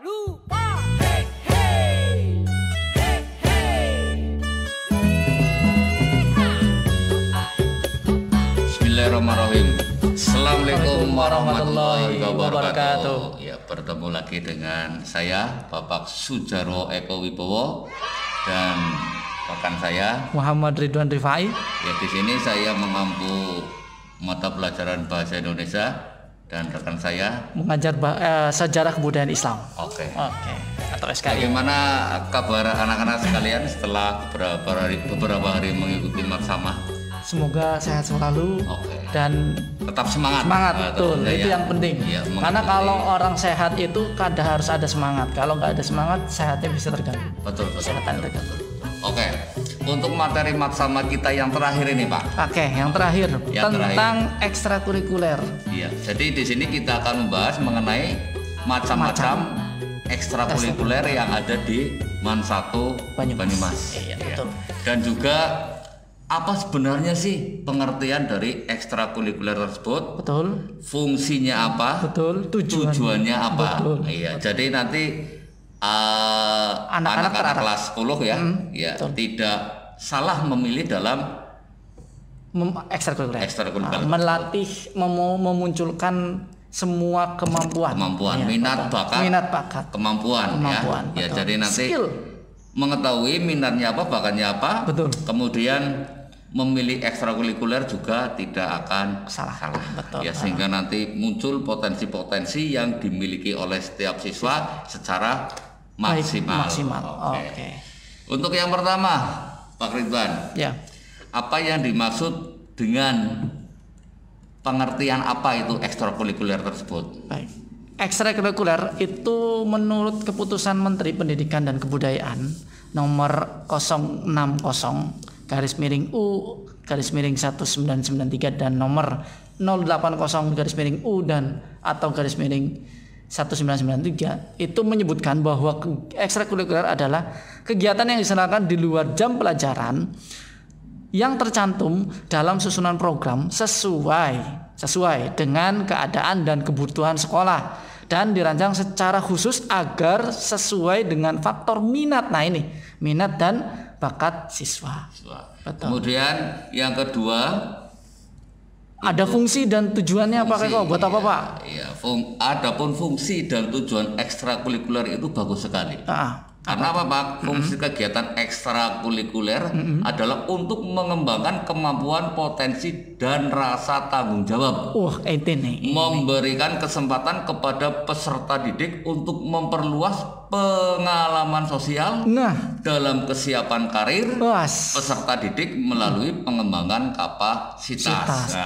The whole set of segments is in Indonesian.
lupa. Hey, hey. Hey, hey. Bismillahirrahmanirrahim. Assalamualaikum warahmatullahi wabarakatuh. Ya, bertemu lagi dengan saya Bapak Sujarwo Eko Wibowo dan rekan saya Muhammad Ridwan Rifai. Ya, di sini saya mengampu mata pelajaran bahasa Indonesia dan rekan saya mengajar sejarah kebudayaan Islam. Oke. Atau SKI. Bagaimana kabar anak-anak sekalian setelah beberapa hari mengikuti Maksama? Semoga sehat selalu dan tetap semangat. Betul. Itu yang penting. Ya, karena kalau orang sehat itu kadang harus ada semangat. Kalau nggak ada semangat, sehatnya bisa terganggu. Betul. Terganggu. Oke. Untuk materi Maksama kita yang terakhir ini, Pak. Oke, yang terakhir tentang ekstrakurikuler. Iya. Jadi di sini kita akan membahas mengenai macam-macam ekstrakurikuler yang ada di MAN 1 Banyumas. Iya, betul. Dan juga apa sebenarnya sih pengertian dari ekstrakurikuler tersebut? Betul. Fungsinya apa? Betul. Tujuannya apa? Betul. Iya. Jadi nanti anak-anak kelas 10 ya, tidak salah memilih dalam ekstrakurikuler. Melatih, memunculkan semua kemampuan, ya, minat, bakat, kemampuan. Ya. Jadi nanti skill. Mengetahui minatnya apa, bakatnya apa. Betul. Kemudian memilih ekstrakurikuler juga tidak akan salah. Betul. Ya, sehingga nanti muncul potensi-potensi yang dimiliki oleh setiap siswa secara maksimal. Oke. Untuk yang pertama, Pak Ridwan. Ya. Apa yang dimaksud dengan pengertian apa itu ekstrakurikuler tersebut? Baik. Ekstrakurikuler itu menurut keputusan Menteri Pendidikan dan Kebudayaan nomor 060-U-1993 dan nomor 080-U dan atau _1993 itu menyebutkan bahwa ekstrakurikuler adalah kegiatan yang dilaksanakan di luar jam pelajaran yang tercantum dalam susunan program sesuai dengan keadaan dan kebutuhan sekolah dan dirancang secara khusus agar sesuai dengan faktor minat. Nah, ini minat dan bakat siswa. Betul. Kemudian yang kedua, ada fungsi dan tujuannya apa Kak? Buat apa, Pak? Iya, adapun fungsi dan tujuan ekstrakurikuler itu bagus sekali. Karena apa, Pak? Fungsi kegiatan ekstrakurikuler adalah untuk mengembangkan kemampuan, potensi, dan rasa tanggung jawab. Memberikan kesempatan kepada peserta didik untuk memperluas pengalaman sosial dalam kesiapan karir peserta didik melalui pengembangan kapasitas.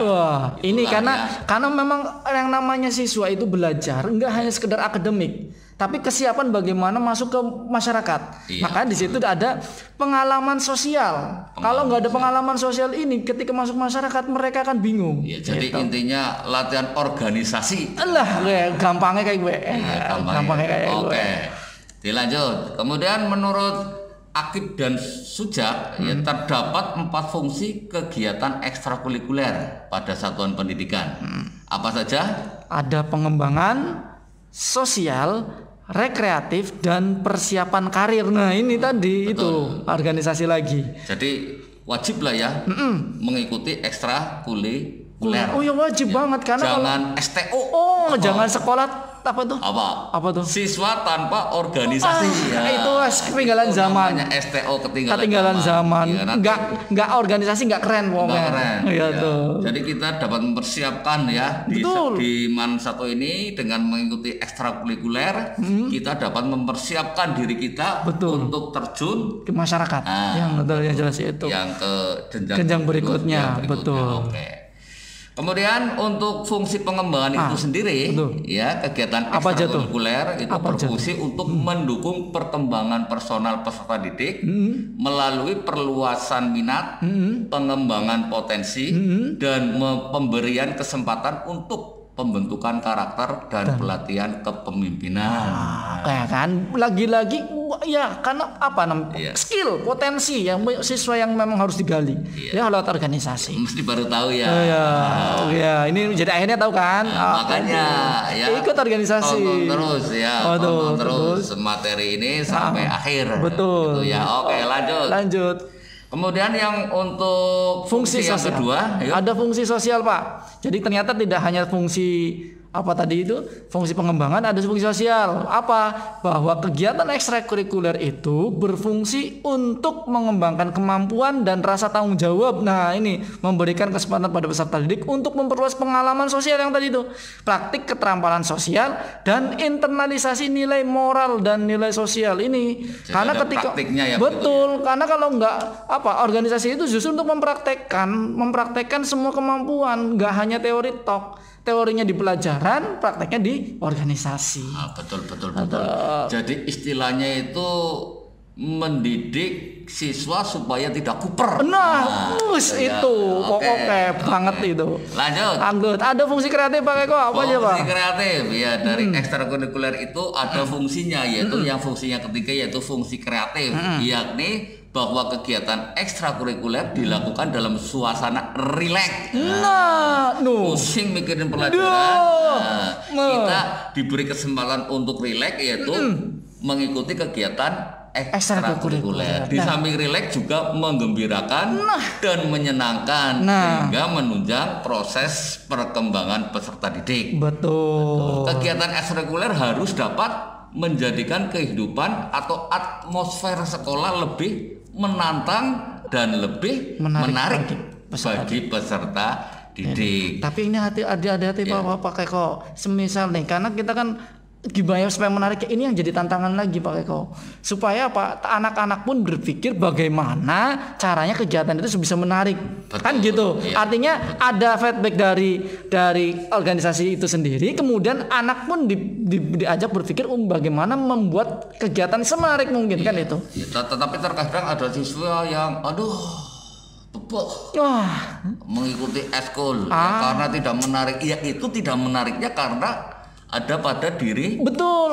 Ini karena memang yang namanya siswa itu belajar nggak hanya sekedar akademik, tapi kesiapan bagaimana masuk ke masyarakat. Maka di situ ada pengalaman sosial. Kalau nggak ada pengalaman sosial ini, ketika masuk masyarakat mereka akan bingung. Jadi intinya latihan organisasi. Gampangnya kayak gue. Oke. Dilanjut. Kemudian menurut Akib dan Sujak terdapat 4 fungsi kegiatan ekstrakurikuler pada satuan pendidikan. Apa saja? Ada pengembangan sosial, rekreatif, dan persiapan karir. Nah, ini tadi itu organisasi lagi. Jadi wajib lah ya mengikuti ekstrakurikuler. Oh ya, wajib banget karena jangan STO. Jangan sekolah apa tuh? Apa tuh? Siswa tanpa organisasi. Itu ketinggalan zaman. Namanya STO ketinggalan zaman. Enggak organisasi enggak keren pokoknya. Tuh. Jadi kita dapat mempersiapkan ya di MAN 1 ini dengan mengikuti ekstrakurikuler, kita dapat mempersiapkan diri kita untuk terjun ke masyarakat. Yang jelas itu. Yang ke jenjang berikutnya. Betul. Oke. Kemudian untuk fungsi pengembangan itu sendiri, ya kegiatan ekstrakurikuler itu berfungsi untuk mendukung perkembangan personal peserta didik melalui perluasan minat, pengembangan potensi, dan pemberian kesempatan untuk pembentukan karakter dan pelatihan kepemimpinan. Kan lagi-lagi ya karena apa skill, potensi yang siswa yang memang harus digali. Ya lewat organisasi. Mesti baru tahu ya. Ya, ini jadi akhirnya tahu kan. Makanya ya ikut organisasi. Tonton terus ya. Tonton terus materi ini sampai akhir. Betul. Gitu ya. Oke, lanjut. Kemudian yang untuk fungsi yang sosial. Kedua, ada fungsi sosial, Pak. Jadi ternyata tidak hanya fungsi apa tadi itu, fungsi pengembangan, ada fungsi sosial. Apa? Bahwa kegiatan ekstrakurikuler itu berfungsi untuk mengembangkan kemampuan dan rasa tanggung jawab. Nah, ini memberikan kesempatan pada peserta didik untuk memperluas pengalaman sosial yang tadi itu, praktik keterampilan sosial dan internalisasi nilai moral dan nilai sosial ini. Jadi karena ketika ya, betul, karena kalau enggak organisasi itu justru untuk mempraktekkan semua kemampuan, enggak hanya teori talk. Teorinya di pelajaran, prakteknya di organisasi. Betul. Jadi istilahnya itu mendidik siswa supaya tidak kuper. Itu pokoknya banget itu. Lanjut. Ada fungsi kreatif Pak Eko, apa aja Pak? Fungsi kreatif ya dari ekstrakurikuler itu ada fungsinya, yaitu yang fungsinya ketiga yaitu fungsi kreatif, yakni bahwa kegiatan ekstrakurikuler dilakukan dalam suasana rileks. Pusing mikirin pelajaran. Kita diberi kesempatan untuk rileks, yaitu mengikuti kegiatan ekstrakurikuler. Di samping rileks juga menggembirakan dan menyenangkan, sehingga menunjang proses perkembangan peserta didik. Betul. Kegiatan ekstrakurikuler harus dapat menjadikan kehidupan atau atmosfer sekolah lebih menantang dan lebih menarik bagi peserta didik. Tapi ini hati-hati Pak Eko. Semisal nih, karena kita kan gimana supaya menarik, ini yang jadi tantangan lagi Pak Eko, supaya anak-anak pun berpikir bagaimana caranya kegiatan itu bisa menarik. Betul, kan gitu. Artinya ada feedback dari organisasi itu sendiri, kemudian anak pun diajak berpikir bagaimana membuat kegiatan semenarik mungkin kan itu. Tetapi terkadang ada siswa yang mengikuti eskul karena tidak menarik. Ya itu tidak menariknya karena ada pada diri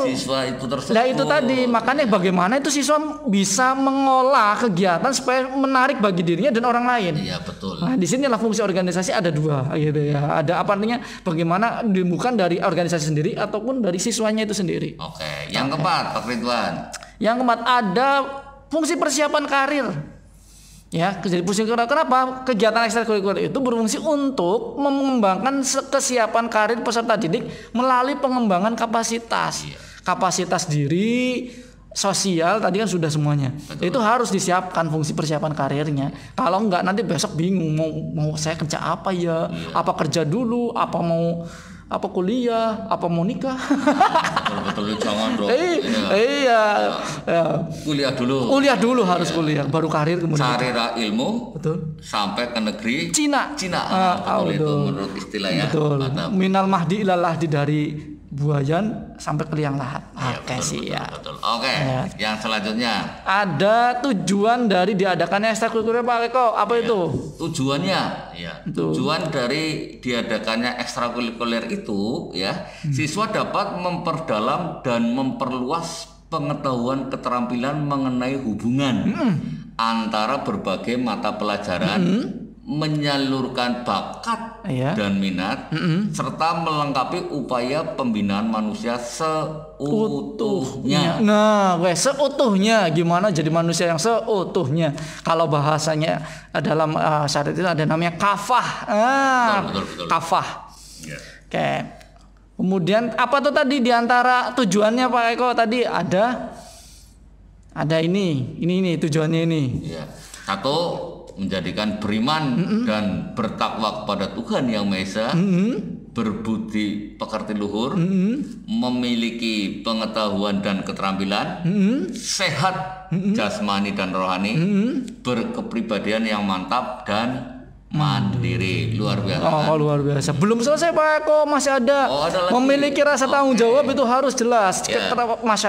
siswa itu tersebut. Nah itu tadi, makanya bagaimana itu siswa bisa mengolah kegiatan supaya menarik bagi dirinya dan orang lain. Iya betul. Nah di sinilah fungsi organisasi ada dua, gitu ya. Ada apa artinya? Bagaimana bukan dari organisasi sendiri ataupun dari siswanya itu sendiri. Oke. Yang keempat, Pak Ridwan. Yang keempat ada fungsi persiapan karir. Ya, jadi fungsi kenapa kegiatan ekstrakurikuler itu berfungsi untuk mengembangkan kesiapan karir peserta didik melalui pengembangan kapasitas, kapasitas diri, sosial tadi kan sudah semuanya. Betul. Itu harus disiapkan fungsi persiapan karirnya. Kalau enggak nanti besok bingung mau saya kerja apa ya? Apa kerja dulu? Apa kuliah, apa mau nikah? Betul jangan dong. Iya. Kuliah dulu harus kuliah, baru karir kemudian. Cari ilmu, betul. Sampai ke negeri Cina. Betul itu menurut istilahnya. Betul. Minal mahdi ilal lahdi, dari buayan sampai ke liang lahat. Oke sih ya. Betul. Oke. Yang selanjutnya ada tujuan dari diadakannya ekstrakurikuler Pak Eko. Apa itu? Tujuannya tujuan dari diadakannya ekstrakurikuler itu siswa dapat memperdalam dan memperluas pengetahuan keterampilan mengenai hubungan antara berbagai mata pelajaran, menyalurkan bakat dan minat, serta melengkapi upaya pembinaan manusia seutuhnya. Seutuhnya gimana jadi manusia yang seutuhnya? Kalau bahasanya dalam syariat itu ada namanya kafah. Betul. Kafah. Oke. Kemudian apa tuh tadi diantara tujuannya Pak Eko tadi ada ini tujuannya ini. Satu, menjadikan beriman dan bertakwa kepada Tuhan Yang Maha Esa, berbudi pekerti luhur, memiliki pengetahuan dan keterampilan, sehat jasmani dan rohani, berkepribadian yang mantap dan mandiri. Luar biasa. Luar biasa. Belum selesai Pak Eko, masih ada. Memiliki rasa tanggung jawab itu harus jelas.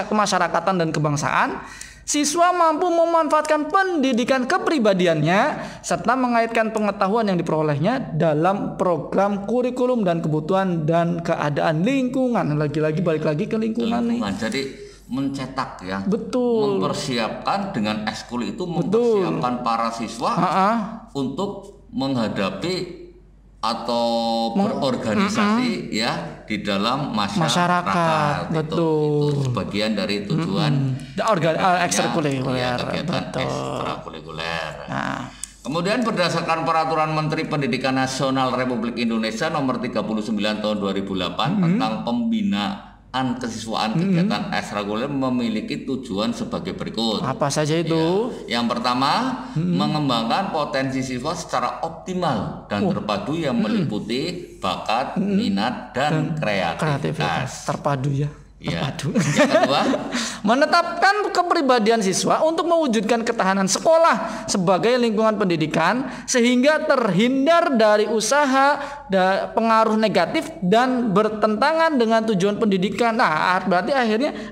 Kemasyarakatan dan kebangsaan. Siswa mampu memanfaatkan pendidikan kepribadiannya serta mengaitkan pengetahuan yang diperolehnya dalam program kurikulum dan kebutuhan dan keadaan lingkungan. Lagi-lagi balik lagi ke lingkungan nih. Jadi mencetak ya. Betul. Mempersiapkan dengan ekskul itu mempersiapkan para siswa untuk menghadapi atau berorganisasi ya di dalam masyarakat. Betul. Itu sebagian dari tujuan ekstrakurikuler. Ya, kegiatan ekstrakurikuler. Kemudian berdasarkan Peraturan Menteri Pendidikan Nasional Republik Indonesia Nomor 39 Tahun 2008 tentang pembinaan kesiswaan kegiatan ekstrakurikuler memiliki tujuan sebagai berikut. Apa saja itu? Ya. Yang pertama, mengembangkan potensi siswa secara optimal dan terpadu yang meliputi bakat, minat, dan kreativitas. Terpadu ya. Ya. Yang kedua, menetapkan kepribadian siswa untuk mewujudkan ketahanan sekolah sebagai lingkungan pendidikan sehingga terhindar dari usaha pengaruh negatif dan bertentangan dengan tujuan pendidikan. Nah, berarti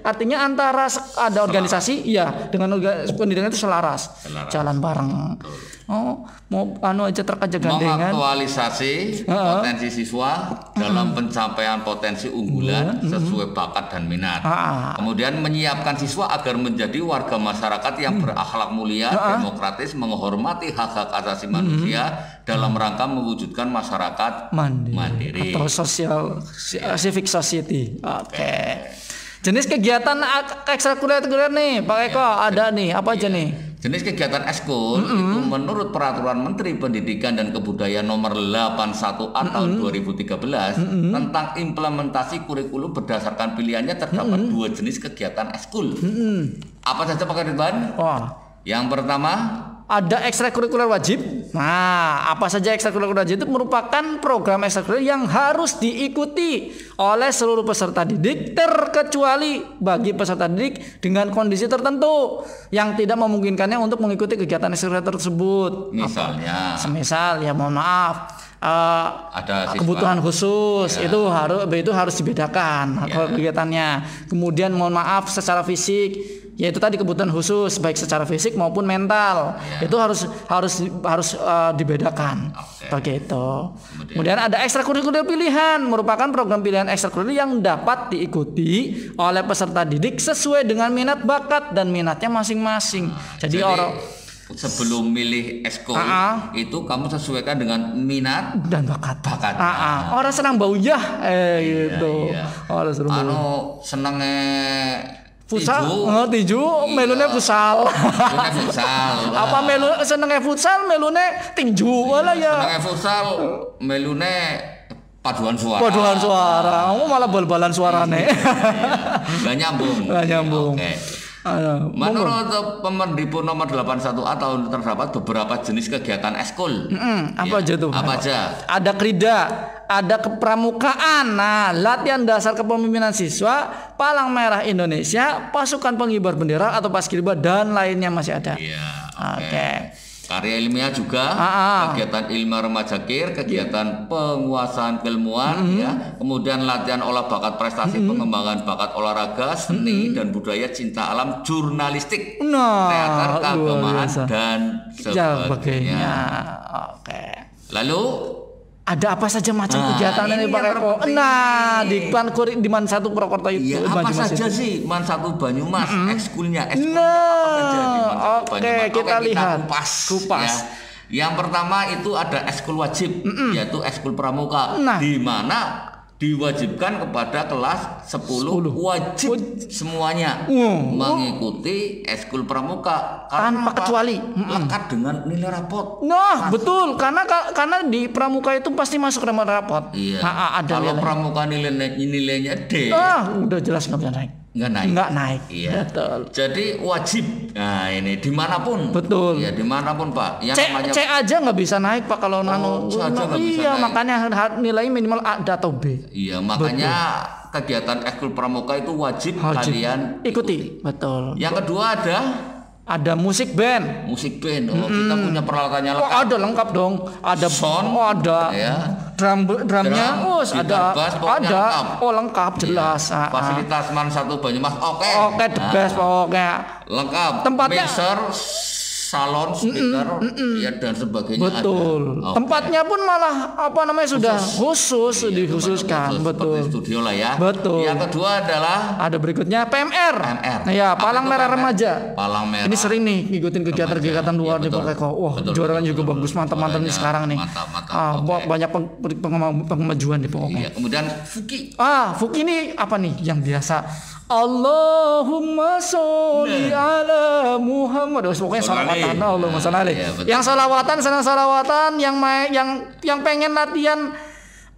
artinya antara ada organisasi dengan pendidikan itu selaras. Jalan bareng. Mau aja terkaja gandengan. Mengaktualisasi potensi siswa dalam pencapaian potensi unggulan sesuai bakat dan minat. Kemudian menyiapkan siswa agar menjadi warga masyarakat yang berakhlak mulia, demokratis, menghormati hak-hak asasi manusia dalam rangka mewujudkan masyarakat mandiri atau civic society. Oke. Jenis kegiatan ekstrakurikuler nih, Pak Eko ada nih, apa aja nih? Jenis kegiatan ekskul itu menurut Peraturan Menteri Pendidikan dan Kebudayaan Nomor 81A Tahun 2013 tentang implementasi kurikulum berdasarkan pilihannya terdapat dua jenis kegiatan ekskul. Apa saja Pak Ridwan? Yang pertama, ada ekstrakurikuler wajib. Nah, apa saja ekstrakurikuler wajib itu merupakan program ekstrakurikuler yang harus diikuti oleh seluruh peserta didik terkecuali bagi peserta didik dengan kondisi tertentu yang tidak memungkinkannya untuk mengikuti kegiatan ekstrakurikuler tersebut. Misalnya, semisal ya mohon maaf ada kebutuhan khusus itu harus dibedakan kegiatannya. Kemudian mohon maaf secara fisik yaitu tadi kebutuhan khusus baik secara fisik maupun mental itu harus dibedakan begitu. Kemudian ada ekstrakurikuler pilihan merupakan program pilihan ekstrakurikuler yang dapat diikuti oleh peserta didik sesuai dengan minat bakat dan minatnya masing-masing. Jadi sebelum milih ekskul itu kamu sesuaikan dengan minat dan bakat. Orang senang bau gitu. Orang senangnya futsal, tinju, melune futsal. Apa melu senenge futsal, melune tinju lah ya. Senenge futsal, melune paduan suara. Kamu malah bal-balan suarane. Gak nyambung. Oke. Menurut Permendikbud Nomor 81A Tahun terdapat beberapa jenis kegiatan ekskul. Apa aja tuh? Apa aja? Ada krida, ada kepramukaan. Nah, latihan dasar kepemimpinan siswa, Palang Merah Indonesia, pasukan pengibar bendera atau Paskibra dan lainnya masih ada. Oke. Karya ilmiah juga, kegiatan ilmiah remaja KIR, kegiatan penguasaan keilmuan, kemudian latihan olah bakat prestasi, pengembangan bakat olahraga, seni dan budaya, cinta alam, jurnalistik, teater, keagamaan dan sebagainya. Oke. Lalu ada apa saja macam kegiatan ini Pak Eko? Nah, di Man 1 Purwokerto itu apa saja sih Man 1 Banyumas ekskulnya apa saja di Man 1 Banyumas? Kita lihat kupas. Yang pertama itu ada ekskul wajib yaitu ekskul pramuka di mana diwajibkan kepada kelas 10 wajib semuanya mengikuti ekskul pramuka tanpa kecuali lekat dengan nilai rapot. Betul karena di pramuka itu pasti masuk rapot. Kalau pramuka nilainya D. Udah jelas nggak bisa naik. Nggak naik. Iya. Betul. Jadi wajib. Nah ini dimanapun. Betul. Ya dimanapun Pak. Yang C aja nggak bisa naik Pak kalau makanya nilainya minimal A atau B. Iya makanya kegiatan ekskul pramuka itu wajib kalian ikuti. Betul. Yang kedua ada musik band. Kita punya peralatannya lengkap. Ada lengkap dong. Ada sound. Ada. Drumnya. Ada. Lengkap jelas. Fasilitas Man 1 Banyumas. Oke. The best pokoknya. Lengkap. Tempatnya. Mixer, salon, speaker, ya dan sebagainya. Betul. Ada. Tempatnya pun malah apa namanya sudah khusus Iya, dikhususkan. khusus, Betul. seperti studio lah ya. Betul. Yang kedua adalah Ada berikutnya PMR. Ya, Apa Palang itu Merah PMR? Remaja. Palang Merah. Ini sering nih ngikutin kegiatan-kegiatan Remaja. luar Iya, di betul. pakai kok. Wah, Betul, juaranya betul, juga betul. bagus, mantap-mantap nih Juaranya sekarang nih. mantap. Oke. Banyak pengemajuan di pokoknya. Iya, kemudian Fuki. Fuki ini apa nih yang biasa? Allahumma sholli ala Muhammad. Pokoknya salawatan. Allahumma sholli alaihi. Iya, betul. Yang salawatan, senang salawatan, yang pengen latihan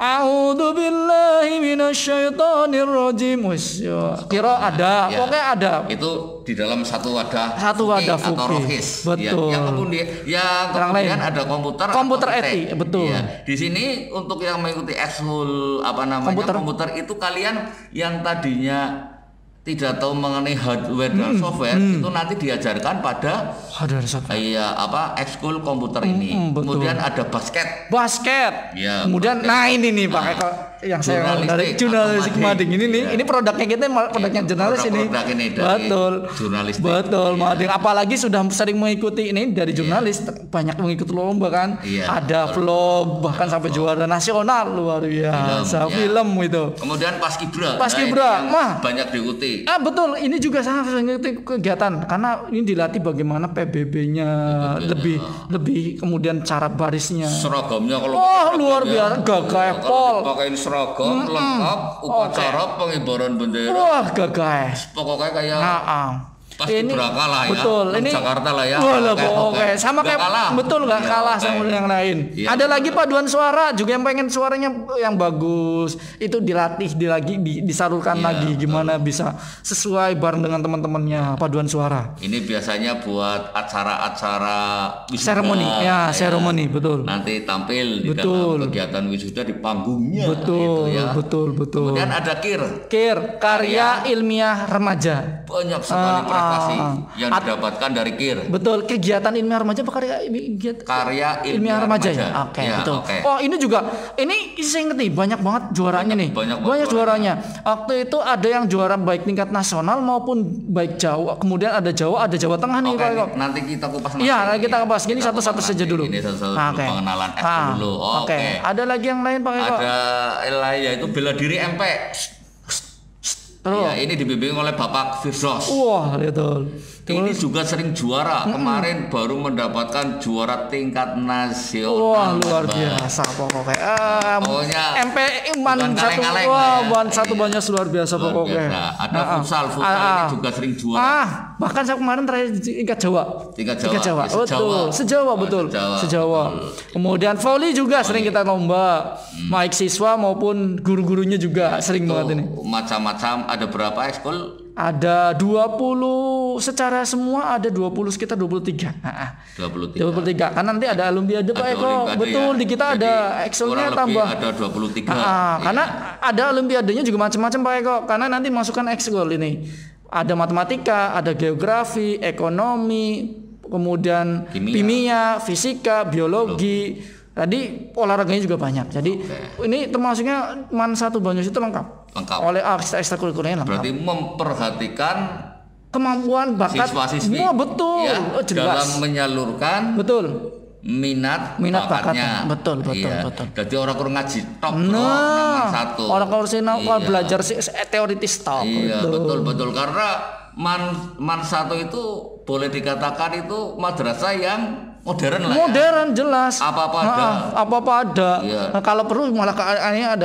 A'udzu billahi minasyaitonir rajim. Wis kira ada, Ya. pokoknya ada. Itu di dalam satu wadah Satu wadah atau Fuki. Rohis. Betul. Ya. Yang kemudian ada komputer atau eti, betul. Ya. Di sini untuk yang mengikuti ekskul komputer itu kalian yang tadinya tidak tahu mengenai hardware dan software itu nanti diajarkan pada ekskul komputer ini. Betul. Kemudian ada basket. Ya, Kemudian ini nih Pak Eko yang saya dari jurnalistik mading ini nih. Ini produknya kita produknya jurnalis ini. Produk ini dari Betul. Jurnalistik. Betul, mading. Apalagi sudah sering mengikuti ini dari jurnalis banyak mengikuti lomba kan. Ada vlog bahkan sampai juara nasional luar biasa. Film itu. Kemudian Paskibra. Banyak diikuti. Betul, ini juga sangat mengikuti kegiatan karena ini dilatih bagaimana PBB-nya lebih kemudian cara barisnya. Seragamnya kalau luar biasa gagah pol. Pakai seragam lengkap upacara pengibaran bendera. Wah, gagah. Pokoknya kayak ini kalah ya. Betul, ini Jakarta lah ya. Oke. Sama kayak betul nggak kalah sama yang lain. Ya, ada lagi paduan suara juga yang pengen suaranya yang bagus itu dilatih disalurkan lagi gimana bisa sesuai bareng dengan teman-temannya paduan suara. Ini biasanya buat acara-acara seremoni seremoni betul. Nanti tampil di dalam kegiatan wisuda di panggungnya. Betul, gitu ya. betul. Kemudian ada karya ilmiah remaja. Banyak sekali prestasi yang didapatkan dari KIR. Betul, kegiatan ilmiah remaja apa karya ilmiah remaja ya? Oke, betul. Okay. Ini juga ini saya ngerti banyak banget juaranya nih. Banyak juaranya. Waktu itu ada yang juara baik tingkat nasional maupun baik Jawa. Kemudian ada Jawa Tengah nih Pak. Nanti kita kupas nanti. Iya, kita kupas. Ini satu-satu saja dulu. Ini satu-satu pengenalan dulu. Oke. Ada lagi yang lain Pak Eko? Ada lain yaitu bela diri MP. Ya, ini dibimbing oleh Bapak Firdaus. Wah, betul. Ini juga sering juara. Kemarin baru mendapatkan juara tingkat nasional. Wah, luar biasa pokoknya. MP satu banyak luar biasa pokoknya. Ada futsal ini juga sering juara. Bahkan saya kemarin terakhir tingkat Jawa. Tingkat Jawa. Betul. Sejawa. Kemudian volley juga sering kita lomba. Baik siswa maupun guru-gurunya juga sering banget ini. Macam-macam. Ada berapa ekskul? Ada 20 secara semua ada 20 sekitar 23. 23. Kan nanti ada olimpiade Pak Eko. Betul, di kita ada ekskulnya tambah. Ada 23. Karena ada olimpiadenya juga macam-macam Pak Eko. Karena nanti masukkan ekskul ini. Ada matematika, ada geografi, ekonomi, kemudian kimia, fisika, biologi. Tadi olahraganya juga banyak. Jadi ini termasuknya MAN 1 Banyuwangi itu lengkap. Oleh ekstrakurikulernya lengkap. Berarti memperhatikan kemampuan bakat siswa-siswi. Betul. Ya, jelas. dalam menyalurkan minat bakatnya. Betul. Jadi orang kurang ngaji top MAN 1. Orang kalau belajar teoritis top. Iya, betul. Karena MAN 1 itu boleh dikatakan itu madrasah yang modern lah. Modern jelas. Apa-apa ada. Iya. Nah, kalau perlu malah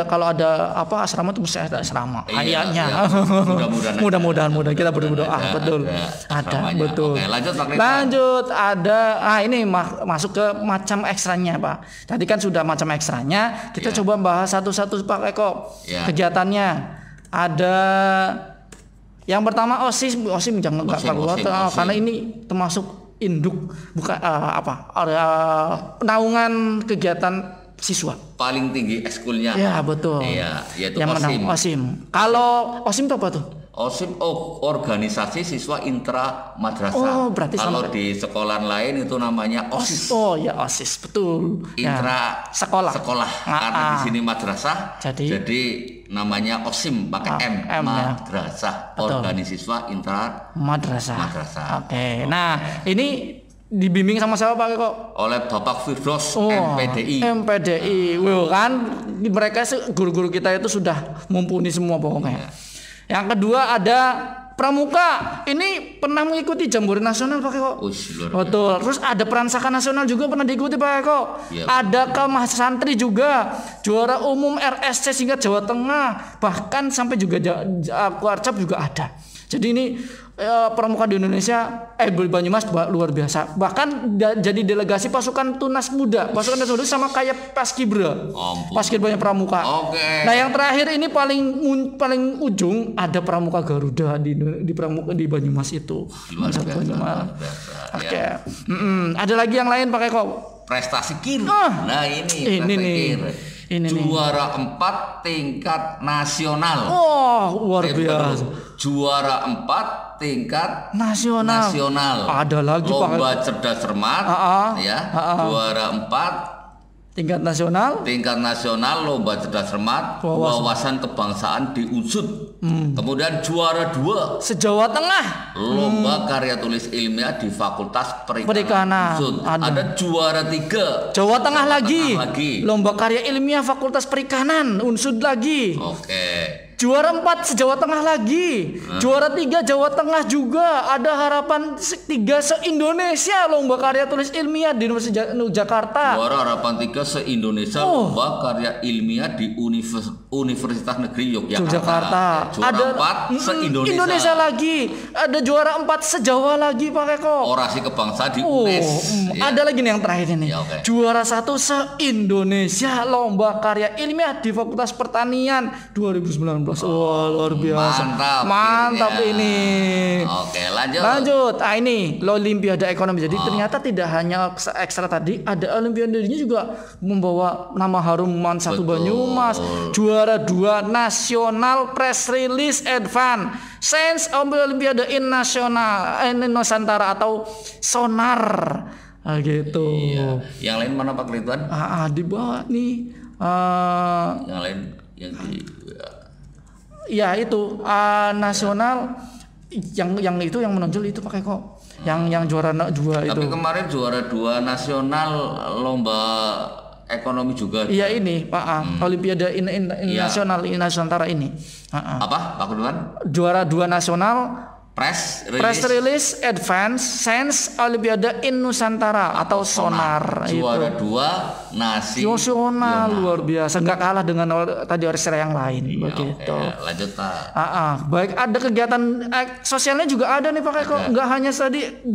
kalau ada asrama itu mesti ada asrama. Kayaknya. Mudah-mudahan kita berdoa. Betul. Ada. Betul. Oke, lanjut. Ada. Ini masuk ke macam ekstranya Pak. Tadi kan sudah macam ekstranya. Kita coba bahas satu-satu Pak Eko. Kegiatannya ada. Yang pertama OSIM jangan nggak keluar karena ini termasuk induk bukan naungan kegiatan siswa paling tinggi ekskulnya. Ya betul. Iya, yaitu yang OSIM. Kalau OSIM itu apa tuh? OSIM organisasi siswa intra madrasah. Berarti kalau di sekolah lain itu namanya OSIS. OSIS betul. Intra sekolah. Karena di sini madrasah. Jadi namanya OSIM pakai M. Madrasah. Organisasi siswa intra madrasah. Oke. Nah, ini Dibimbing sama siapa Pak Eko? Oleh Bapak Firdaus MPDI. MPDI. Wow, kan mereka guru-guru kita itu sudah mumpuni semua pokoknya. Yang kedua ada Pramuka. Ini pernah mengikuti Jambore Nasional Pak Eko. Betul. Terus ada Peransaka Nasional juga pernah diikuti Pak Eko. Ada Kemas Santri juga, juara umum RSC sehingga Jawa Tengah, bahkan sampai juga Kuarcap juga ada. Jadi ini pramuka di Indonesia Banyumas luar biasa. Bahkan jadi delegasi pasukan tunas muda. Pasukan tunas muda sama kayak Paskibra. Paskibra pramuka. Nah, yang terakhir ini paling ujung ada pramuka Garuda di Banyumas itu. Banyumas. Oke. Ada lagi yang lain pakai kok. Prestasi Kir. Nah, ini juara 4 tingkat nasional. Luar biasa. Juara 4 tingkat nasional. Ada lagi lomba cerdas cermat juara 4 tingkat nasional lomba cerdas cermat wawasan kebangsaan di UNSUD. Kemudian juara 2 se-Jawa Tengah lomba karya tulis ilmiah di Fakultas Perikanan UNSUD. Ada juara 3 Jawa Tengah lagi lomba karya ilmiah Fakultas Perikanan UNSUD lagi. Juara 4 se-Jawa Tengah lagi. Juara 3 Jawa Tengah juga. Ada harapan 3 se-Indonesia lomba karya tulis ilmiah di Universitas Jakarta. Juara harapan 3 se-Indonesia lomba karya ilmiah di Universitas Negeri Yogyakarta. Juara 4 se-Indonesia lagi. Ada juara 4 se-Jawa lagi Pak Eko. Orasi kebangsaan di UNES. Ada lagi nih yang terakhir ini. Juara 1 se-Indonesia lomba karya ilmiah di Fakultas Pertanian 2019. Luar biasa. Mantap ini. Oke, lanjut. Ini Olimpiade Ekonomi. Jadi ternyata tidak hanya ekstra tadi, ada Olimpiade ini juga membawa nama harum Man1 Banyumas. Juara 2 Nasional Press Release Advance Science Olimpiade in Nusantara atau SONAR. Gitu. Yang lain mana Pak Ridwan? Di bawah nih. Yang lain yang di itu nasional yang itu yang menonjol itu pakai kok yang juara 2 itu. Tapi kemarin juara 2 nasional lomba ekonomi juga. Ini Pak Olimpiade nasional Nusantara ini. Apa Pak Ridwan? Juara 2 nasional Press Release Advance Science Olimpiade in Nusantara atau SONAR. Juara 2 nasional luar biasa, nggak kalah dengan tadi orkestra yang lain. Begitu. Lanjut Pak. Baik, ada kegiatan sosialnya juga ada nih Pak Eko. Nggak hanya tadi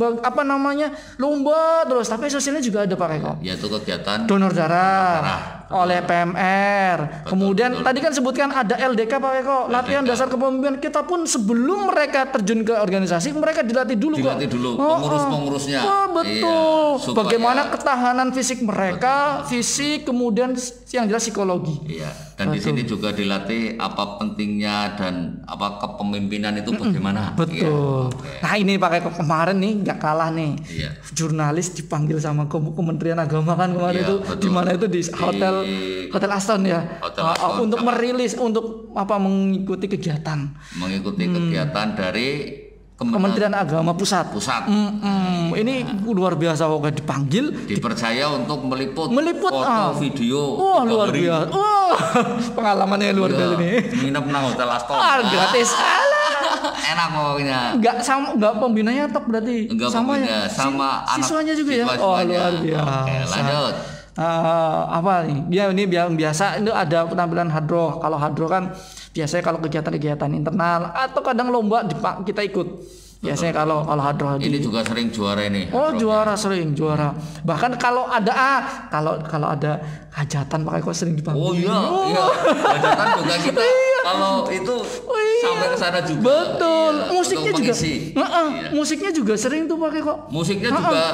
lomba terus, tapi sosialnya juga ada Pak Eko. Yaitu kegiatan donor darah oleh PMR. Kemudian tadi kan sebutkan ada LDK Pak Eko, latihan dasar kepemimpinan. Kita pun sebelum mereka terjun ke organisasi, mereka dilatih dulu pengurus-pengurusnya. Betul. Bagaimana ketahanan fisik mereka, kemudian yang jelas psikologi. Dan di sini juga dilatih apa pentingnya dan apa kepemimpinan itu bagaimana. Betul. Nah, ini Pak Eko kemarin nih nggak kalah nih. Jurnalis dipanggil sama Kementerian Agama kan kemarin itu di mana itu di Hotel Aston untuk merilis untuk mengikuti kegiatan dari Kementerian Agama Pusat. Ini luar biasa kok dipanggil, dipercaya untuk meliput foto video. Luar biasa. Pengalamannya luar biasa ini. Nginep nang Hotel Aston. Gratis. Enak pokoknya. Enggak pembinanya top berarti. Sama anak siswanya juga ya. Luar biasa. Oke, lanjut. Apa nih? Ini biasa itu ada penampilan hadroh. Kalau hadroh kan biasanya kalau kegiatan-kegiatan internal atau kadang lomba kita ikut. Biasanya kalau hadroh ini juga sering juara ini. Sering juara. Bahkan kalau ada kalau ada hajatan pakai kok sering dipanggil. Hajatan juga kita. Kalau itu sampai ke sana juga. Betul. Musiknya juga. Musiknya juga sering tuh pakai kok. Musiknya juga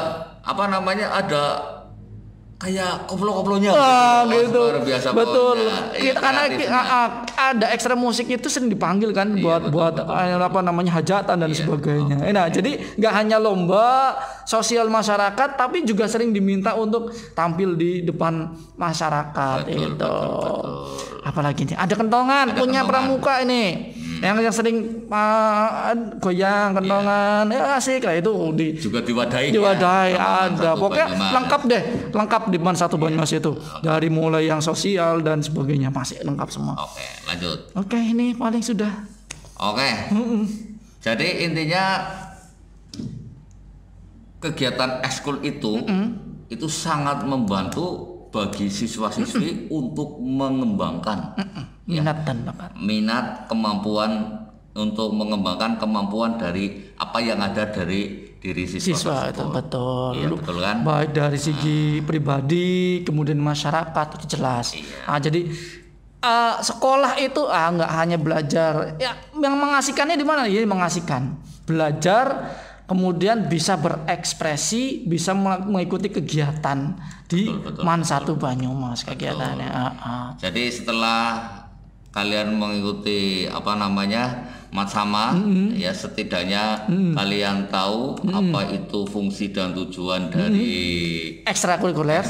ada kayak koplo-koplonya gitu. Luar biasa. Betul. Karena ada ekstra musik itu sering dipanggil kan buat hajatan dan sebagainya. Nah, jadi nggak hanya lomba sosial masyarakat tapi juga sering diminta untuk tampil di depan masyarakat. Betul. Apalagi nih ada kentongan punya pramuka ini. Yang sering goyang kentongan, ya asik lah itu juga diwadahi. Ada. Pokoknya lengkap di Man 1 Banyumas itu. Dari mulai yang sosial dan sebagainya masih lengkap semua. Oke, lanjut. Oke, ini paling sudah. Oke. Jadi intinya kegiatan ekskul itu sangat membantu bagi siswa-siswi untuk mengembangkan minat dan bakat. Minat, kemampuan untuk mengembangkan kemampuan dari apa yang ada dari diri siswa itu betul. Iya, betul kan? Baik dari segi pribadi, kemudian masyarakat itu jelas. Iya. Jadi sekolah itu nggak hanya belajar. Ya, yang mengasihkannya di mana? Ya, mengasihkan. Belajar, kemudian bisa berekspresi, bisa mengikuti kegiatan di Man 1 Banyumas kegiatannya. Jadi setelah kalian mengikuti Matsama, ya setidaknya kalian tahu apa itu fungsi dan tujuan dari ekstrakurikuler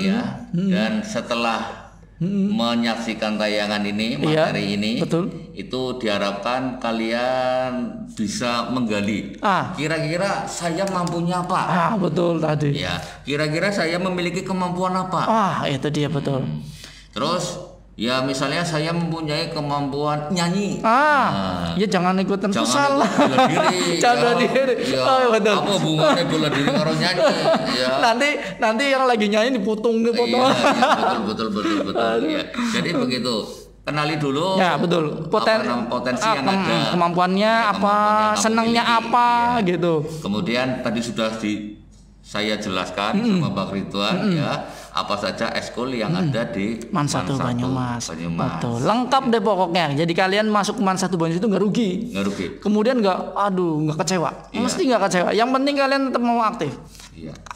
ya. Dan setelah menyaksikan tayangan ini, materi ini, betul. Itu diharapkan kalian bisa menggali. Kira-kira saya mampunya apa? Betul tadi. Ya, kira-kira saya memiliki kemampuan apa? Itu dia betul. Terus, ya misalnya saya mempunyai kemampuan nyanyi. Ya jangan ikutan futsal. Jangan diri. Betul. Apa hubungannya bela diri karo nyanyi? Ya. Nanti yang lagi nyanyi dipotong. Iya, betul. Ya. Jadi begitu. Kenali dulu. Ya betul. Potensi yang ada. Kemampuannya apa? Senangnya apa? Gitu. Kemudian tadi sudah saya jelaskan sama Pak Ridwan ya apa saja ekskul yang ada di Man 1 Banyumas. Betul. Lengkap deh pokoknya. Jadi kalian masuk Man 1 Banyumas itu nggak rugi. Kemudian nggak kecewa. Mesti nggak kecewa. Yang penting kalian tetap mau aktif.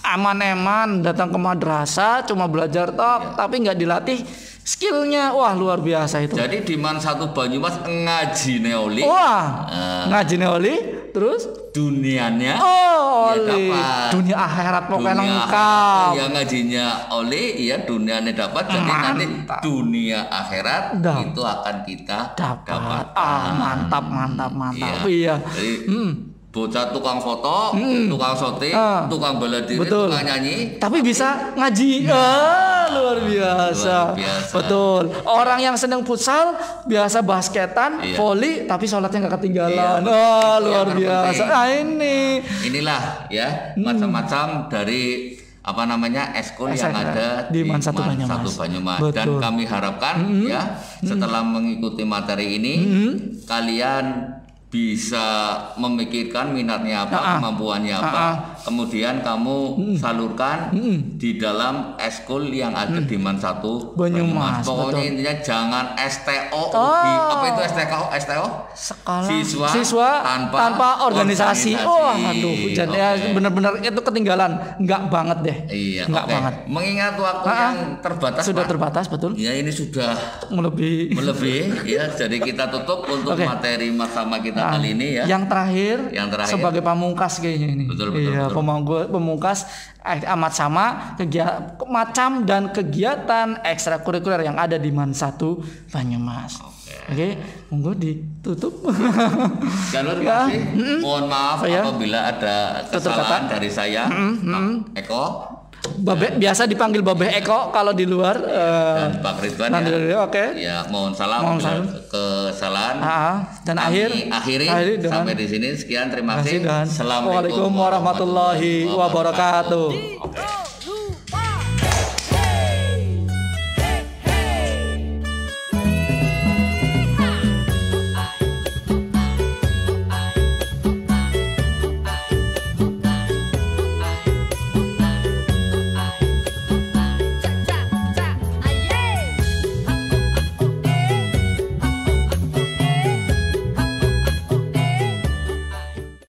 Aman-aman datang ke madrasah cuma belajar tapi nggak dilatih skillnya. Wah luar biasa itu. Jadi di Man 1 Banyumas ngaji neoli. Ngaji neoli terus dunianya dunia akhirat pokoknya lengkap. Ya ngajinya oli ya dunianya dapat. Jadi nanti dunia akhirat itu akan kita dapat. Mantap. Iya. Jadi, bocah tukang foto, tukang syuting, tukang bela diri, tukang nyanyi, tapi bisa ngaji. Luar biasa. Betul. Orang yang senang futsal, biasa basketan, voli, tapi sholatnya nggak ketinggalan. Luar biasa. Inilah ya macam-macam dari ekskul yang ada di Man 1 Banyumas. Dan kami harapkan ya setelah mengikuti materi ini kalian bisa memikirkan minatnya apa, kemampuannya apa, kemudian kamu salurkan di dalam ekskul yang ada di Man 1 Banyumas. Pokoknya intinya jangan STO. Apa itu STO? Siswa tanpa organisasi. Jadi benar-benar itu ketinggalan. Enggak banget deh. Iya, banget. Mengingat waktu yang terbatas. Sudah terbatas, betul. Ya ini sudah melebihi. Ya, jadi kita tutup untuk materi Matsama kita kali ini ya. Yang terakhir sebagai pamungkas kayaknya ini. Betul. Pamungkas Matsama macam dan kegiatan ekstrakurikuler yang ada di Man 1 Banyumas. Oke, monggo ditutup. Terima kasih. Mohon maaf apabila ada kesalahan dari saya, Eko. Biasa dipanggil Babeh Eko kalau di luar. Dan Pak Ridwan ya. Mohon salam kesalahan. Dan akhiri sampai di sini sekian, terima kasih. Assalamualaikum warahmatullahi wabarakatuh.